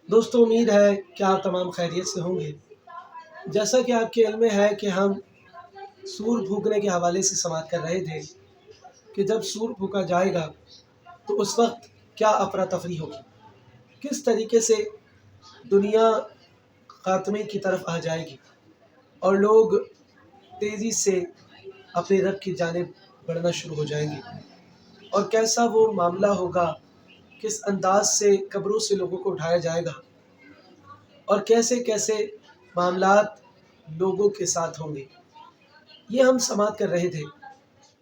دوستوں امید ہے کہ آپ تمام خیریت سے ہوں گے۔ جیسا کہ آپ کے علم میں ہے کہ ہم سور پھونکنے کے حوالے سے سماعت کر رہے تھے کہ جب سور پھونکا جائے گا تو اس وقت کیا افراتفری ہوگی، کس طریقے سے دنیا خاتمے کی طرف آ جائے گی اور لوگ تیزی سے اپنے رب کی جانب بڑھنا شروع ہو جائیں گے، اور کیسا وہ معاملہ ہوگا، کس انداز سے قبروں سے لوگوں کو اٹھایا جائے گا اور کیسے کیسے معاملات لوگوں کے ساتھ ہوں گے، یہ ہم سماعت کر رہے تھے۔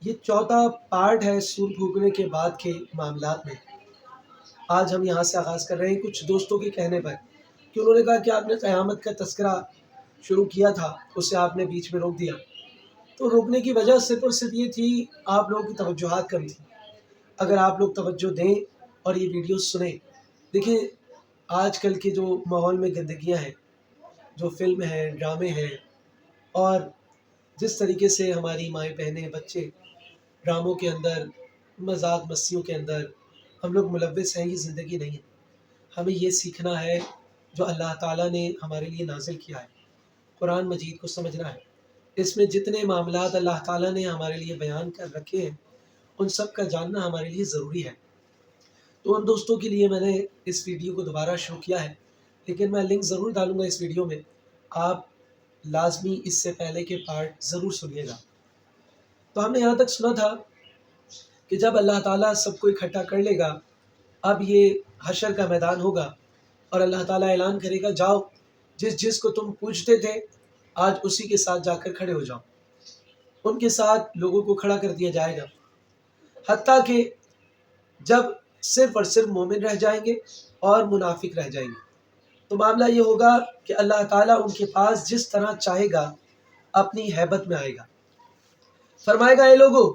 یہ چوتھا پارٹ ہے سور پھونکنے کے بعد کے معاملات میں۔ آج ہم یہاں سے آغاز کر رہے ہیں کچھ دوستوں کے کہنے پر کہ انہوں نے کہا کہ آپ نے قیامت کا تذکرہ شروع کیا تھا، اسے آپ نے بیچ میں روک دیا۔ تو روکنے کی وجہ صرف اور صرف یہ تھی، آپ لوگوں کی توجہات کم تھی۔ اگر آپ لوگ توجہ دیں اور یہ ویڈیو سنیں، دیکھیں آج کل کے جو ماحول میں گندگیاں ہیں، جو فلم ہیں، ڈرامے ہیں، اور جس طریقے سے ہماری مائیں بہنیں بچے ڈراموں کے اندر، مذاق مسیوں کے اندر ہم لوگ ملوث ہیں، یہ زندگی نہیں ہے۔ ہمیں یہ سیکھنا ہے جو اللہ تعالیٰ نے ہمارے لیے نازل کیا ہے، قرآن مجید کو سمجھنا ہے۔ اس میں جتنے معاملات اللہ تعالیٰ نے ہمارے لیے بیان کر رکھے ہیں، ان سب کا جاننا ہمارے لیے ضروری ہے۔ تو ان دوستوں کے لیے میں نے اس ویڈیو کو دوبارہ شروع کیا ہے، لیکن میں لنک ضرور ڈالوں گا اس ویڈیو میں، آپ لازمی اس سے پہلے کے پارٹ ضرور سنیے گا۔ تو ہم نے یہاں تک سنا تھا کہ جب اللہ تعالیٰ سب کو اکٹھا کر لے گا، اب یہ حشر کا میدان ہوگا اور اللہ تعالیٰ اعلان کرے گا، جاؤ جس کو تم پوجتے تھے آج اسی کے ساتھ جا کر کھڑے ہو جاؤ۔ ان کے ساتھ لوگوں کو کھڑا کر دیا جائے گا، حتیٰ کہ جب صرف اور صرف مومن رہ جائیں گے اور منافق رہ جائیں گے، تو معاملہ یہ ہوگا کہ اللہ تعالیٰ ان کے پاس جس طرح چاہے گا اپنی ہیبت میں آئے گا، فرمائے گا اے لوگو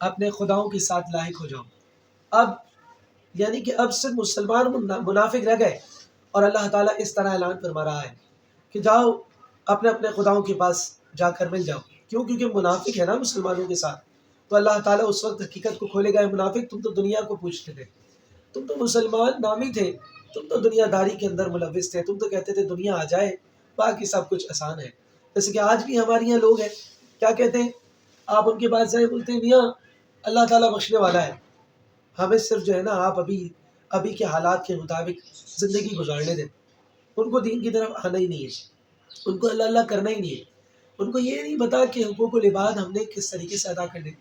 اپنے خداؤں کے ساتھ لاحق ہو جاؤ۔ اب یعنی کہ اب صرف مسلمان منافق رہ گئے، اور اللہ تعالیٰ اس طرح اعلان فرما رہا ہے کہ جاؤ اپنے اپنے خداؤں کے پاس جا کر مل جاؤ۔ کیوں؟ کیونکہ منافق ہے نا مسلمانوں کے ساتھ، تو اللہ تعالیٰ اس وقت حقیقت کو کھولے گا، منافق تم تو دنیا کو پوچھتے تھے، تم تو مسلمان نامی تھے، تم تو دنیا داری کے اندر ملوث تھے، تم تو کہتے تھے دنیا آ جائے باقی سب کچھ آسان ہے۔ جیسے کہ آج بھی ہمارے یہاں لوگ ہیں، کیا کہتے ہیں، آپ ان کے پاس جائیں بولتے ہیں میاں اللہ تعالیٰ بخشنے والا ہے، ہمیں صرف جو ہے نا آپ ابھی کے حالات کے مطابق زندگی گزارنے دیں۔ ان کو دین کی طرف آنا ہی نہیں ہے، ان کو اللہ اللہ کرنا ہی نہیں ہے، ان کو یہ نہیں پتا کہ حقوق العباد ہم نے کس طریقے سے ادا کرنے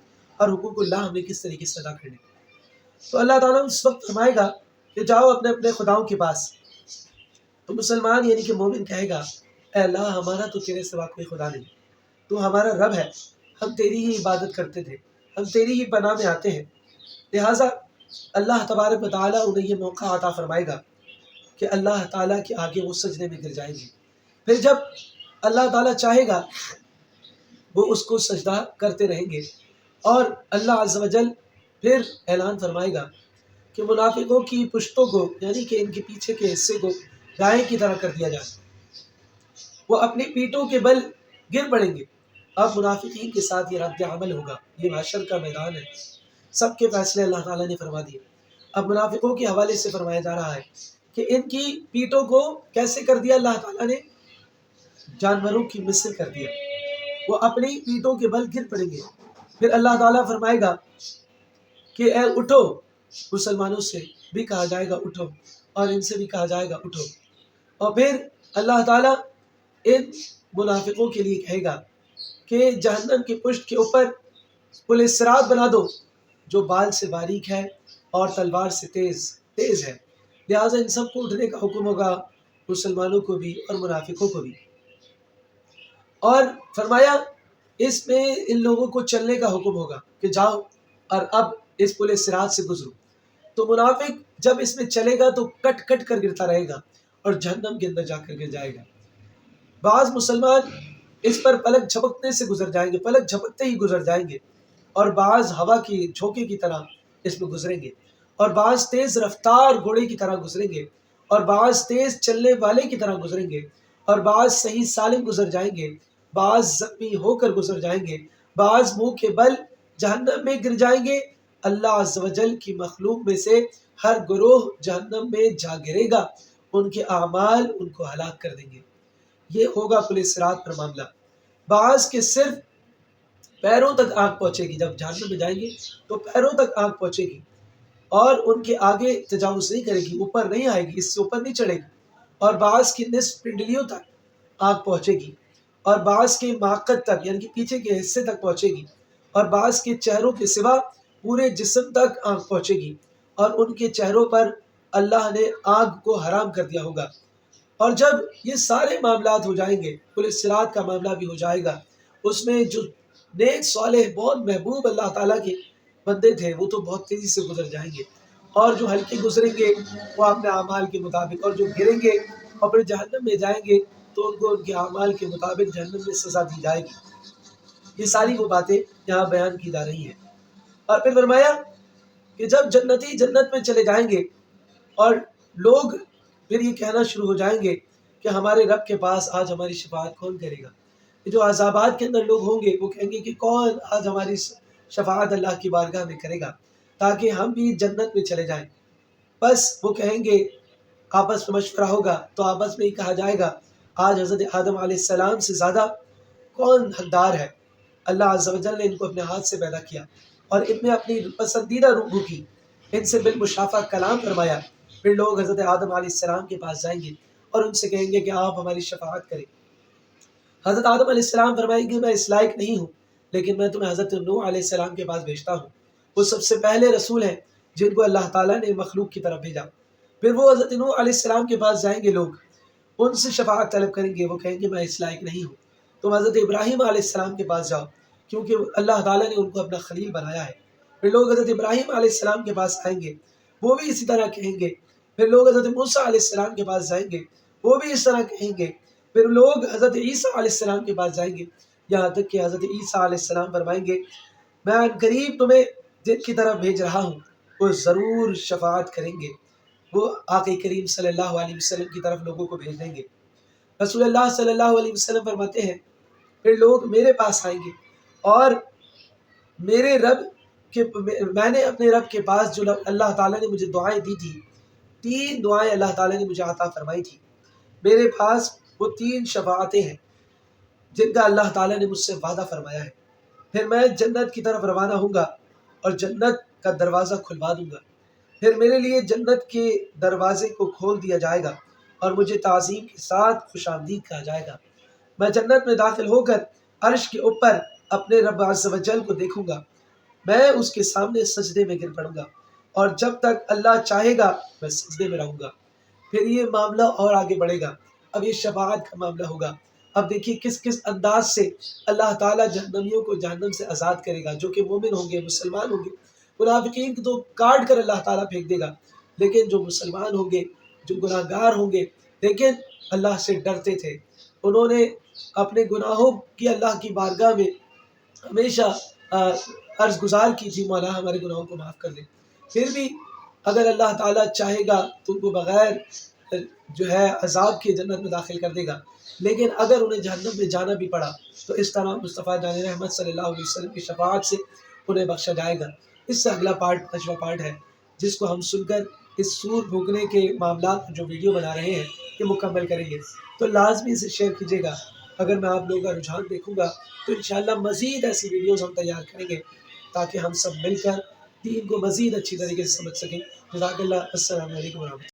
اور حقوق اللہ ہم نے کس طریقے سے ادا کرنے۔ تو اللہ تعالیٰ اس وقت فرمائے گا کہ جاؤ اپنے اپنے خداؤں کے پاس۔ تو مسلمان یعنی کہ مومن کہے گا، اے اللہ ہمارا تو تیرے سوا کوئی خدا نہیں، تو ہمارا رب ہے، ہم تیری ہی عبادت کرتے تھے، ہم تیری ہی پناہ میں آتے ہیں۔ لہٰذا اللہ تبارک و تعالیٰ انہیں یہ موقع عطا فرمائے گا کہ اللہ تعالیٰ کے آگے وہ سجدے میں گر جائیں گے۔ پھر جب اللہ تعالیٰ چاہے گا وہ اس کو سجدہ کرتے رہیں گے، اور اللہ عز و جل پھر اعلان فرمائے گا کہ منافقوں کی پشتوں کو یعنی کہ ان کے پیچھے کے حصے کو گائے کی طرح کر دیا جائے، وہ اپنی پیٹوں کے بل گر پڑیں گے۔ اب منافقین کے ساتھ یہ رد عمل ہوگا، یہ محشر کا میدان ہے، سب کے فیصلے اللہ تعالیٰ نے فرما دیے۔ اب منافقوں کے حوالے سے فرمایا جا رہا ہے کہ ان کی پیٹوں کو کیسے کر دیا اللہ تعالیٰ نے، جانوروں کی مثل کر دیا، وہ اپنی پیٹوں کے بل گر پڑیں گے۔ پھر اللہ تعالیٰ فرمائے گا کہ اے اٹھو، مسلمانوں سے بھی کہا جائے گا اٹھو، اور ان سے بھی کہا جائے گا اٹھو، اور پھر اللہ تعالیٰ ان منافقوں کے لیے کہے گا کہ جہنم کی پشت کے اوپر پل صراط بنا دو جو بال سے باریک ہے اور تلوار سے تیز ہے۔ لہٰذا ان سب کو اٹھنے کا حکم ہوگا، مسلمانوں کو بھی اور منافقوں کو بھی، اور فرمایا اس میں ان لوگوں کو چلنے کا حکم ہوگا کہ جاؤ اور اب اس پل صراط سے گزرو۔ تو منافق جب اس میں چلے گا تو کٹ کٹ کر گرتا رہے گا اور جہنم کے اندر جا کر گر جائے گا۔ بعض مسلمان اس پر پلک جھپکنے سے گزر جائیں گے، پلک جھپکتے ہی گزر جائیں گے، اور بعض ہوا کی جھونکے کی طرح اس میں گزریں گے، اور بعض تیز رفتار گھوڑے کی طرح گزریں گے، اور بعض تیز چلنے والے کی طرح گزریں گے، اور بعض صحیح سالم گزر جائیں گے، بعض زخمی ہو کر گزر جائیں گے، بعض منہ کے بل جہنم میں گر جائیں گے۔ اللہ عز و جل کی مخلوق میں سے ہر گروہ جہنم میں جا گرے گا، ان کے اعمال ان کو ہلاک کر دیں گے۔ یہ ہوگا پل صراط پر معاملہ۔ بعض کے صرف پیروں تک آگ پہنچے گی، جب جہنم میں جائیں گے تو پیروں تک آگ پہنچے گی اور ان کے آگے تجاوز نہیں کرے گی، اوپر نہیں آئے گی، اس سے اوپر نہیں چڑھے گی۔ اور بعض کی نصف پنڈلیوں تک آگ پہنچے گی، اور بعض کے معقد تک یعنی کہ پیچھے کے حصے تک پہنچے گی، اور بعض کے چہروں کے سوا پورے جسم تک آگ پہنچے گی، اور ان کے چہروں پر اللہ نے آگ کو حرام کر دیا ہوگا۔ اور جب یہ سارے معاملات ہو جائیں گے، پل صراط کا معاملہ بھی ہو جائے گا، اس میں جو نیک صالح بہت محبوب اللہ تعالیٰ کے بندے تھے وہ تو بہت تیزی سے گزر جائیں گے، اور جو ہلکے گزریں گے وہ اپنے اعمال کے مطابق، اور جو گریں گے اور پھر جہنم میں جائیں گے تو ان کو ان کے اعمال کے مطابق جہنم میں سزا دی جائے گی۔ یہ ساری وہ باتیں یہاں بیان کی جا رہی ہیں۔ اور پھر فرمایا کہ جب جنتی جنت میں چلے جائیں گے اور لوگ پھر یہ کہنا شروع ہو جائیں گے کہ ہمارے رب کے پاس آج ہماری شفاعت کون کرے گا؟ جو عذابات کے اندر لوگ ہوں گے وہ کہیں گے کہ کون آج ہماری شفاعت اللہ کی بارگاہ میں کرے گا تاکہ ہم بھی جنت میں چلے جائیں۔ بس وہ کہیں گے، آپس میں مشورہ ہوگا تو آپس میں ہی کہا جائے گا آج حضرت آدم علیہ السلام سے زیادہ کون حقدار ہے؟ اللہ عز و جل نے ان کو اپنے ہاتھ سے پیدا کیا اور ان میں اپنی پسندیدہ روح بھوکی، ان سے بالمشافہ کلام فرمایا۔ پھر لوگ حضرت آدم علیہ السلام کے پاس جائیں گے اور ان سے کہیں گے کہ آپ ہماری شفاعت کریں۔ حضرت آدم علیہ السلام فرمائیں گے میں اس لائق نہیں ہوں، لیکن میں تمہیں حضرت نوح علیہ السلام کے پاس بھیجتا ہوں، وہ سب سے پہلے رسول ہیں جن کو اللہ تعالیٰ نے مخلوق کی طرف بھیجا۔ پھر وہ حضرت نوح علیہ السلام کے پاس جائیں گے، لوگ ان سے شفاعت طلب کریں گے، وہ کہیں گے میں اس لائق نہیں ہوں، تم حضرت ابراہیم علیہ السلام کے پاس جاؤ کیونکہ اللہ تعالیٰ نے ان کو اپنا خلیل بنایا ہے۔ پھر لوگ حضرت ابراہیم علیہ السلام کے پاس آئیں گے، وہ بھی اسی طرح کہیں گے۔ پھر لوگ حضرت موسیٰ علیہ السلام کے پاس جائیں گے، وہ بھی اس طرح کہیں گے۔ پھر لوگ حضرت عیسیٰ علیہ السلام کے پاس جائیں گے، یہاں تک کہ حضرت عیسیٰ علیہ السلام فرمائیں گے میں ان قریب تمہیں جن کی طرف بھیج رہا ہوں وہ ضرور شفاعت کریں گے، وہ آقا کریم صلی اللہ علیہ وسلم کی طرف لوگوں کو بھیج دیں گے۔ رسول اللہ صلی اللہ علیہ وسلم فرماتے ہیں پھر لوگ میرے پاس آئیں گے اور میرے رب کے میں نے اپنے رب کے پاس جو اللہ تعالیٰ نے مجھے دعائیں دی تھی، 3 دعائیں اللہ تعالیٰ نے مجھے عطا فرمائی تھی، میرے پاس وہ 3 شفاعتیں ہیں جن کا اللہ تعالیٰ نے مجھ سے وعدہ فرمایا ہے۔ پھر میں جنت کی طرف روانہ ہوں گا اور جنت کا دروازہ کھلوا دوں گا، پھر میرے لیے جنت کے دروازے کو کھول دیا جائے گا اور مجھے تعظیم کے ساتھ خوش آمدید کہا جائے گا۔ میں جنت میں داخل ہو کر عرش کے اوپر اپنے رب عز و جل کو دیکھوں گا، میں اس کے سامنے سجدے میں گر پڑوں گا اور جب تک اللہ چاہے گا میں سجدے میں رہوں گا۔ پھر یہ معاملہ اور آگے بڑھے گا، اب یہ شفاعت کا معاملہ ہوگا۔ اب دیکھیے کس کس انداز سے اللہ تعالیٰ جہنمیوں کو جہنم سے آزاد کرے گا، جو کہ مومن ہوں گے، مسلمان ہوں گے۔ منافقین کو تو کاٹ کر اللہ تعالیٰ پھینک دے گا، لیکن جو مسلمان ہوں گے، جو گناہ گار ہوں گے لیکن اللہ سے ڈرتے تھے، انہوں نے اپنے گناہوں کی اللہ کی بارگاہ میں ہمیشہ عرض گزار کی تھی مولا ہمارے گناہوں کو معاف کر دے، پھر بھی اگر اللہ تعالیٰ چاہے گا تو ان کو بغیر جو ہے عذاب کے جنت میں داخل کر دے گا، لیکن اگر انہیں جہنم میں جانا بھی پڑا تو اس طرح مصطفیٰ جان رحمت صلی اللہ علیہ وسلم کی شفاعت سے انہیں بخشا جائے گا۔ اس سے اگلا پارٹ 5واں پارٹ ہے جس کو ہم سن کر اس سور بھونکنے کے معاملات جو ویڈیو بنا رہے ہیں یہ مکمل کریں گے، تو لازمی اسے شیئر کیجیے گا۔ اگر میں آپ لوگوں کا رجحان دیکھوں گا تو انشاءاللہ مزید ایسی ویڈیوز ہم تیار کریں گے تاکہ ہم سب مل کر دین کو مزید اچھی طریقے سے سمجھ سکیں۔ جزاک اللہ، السلام علیکم ورحمۃ اللہ۔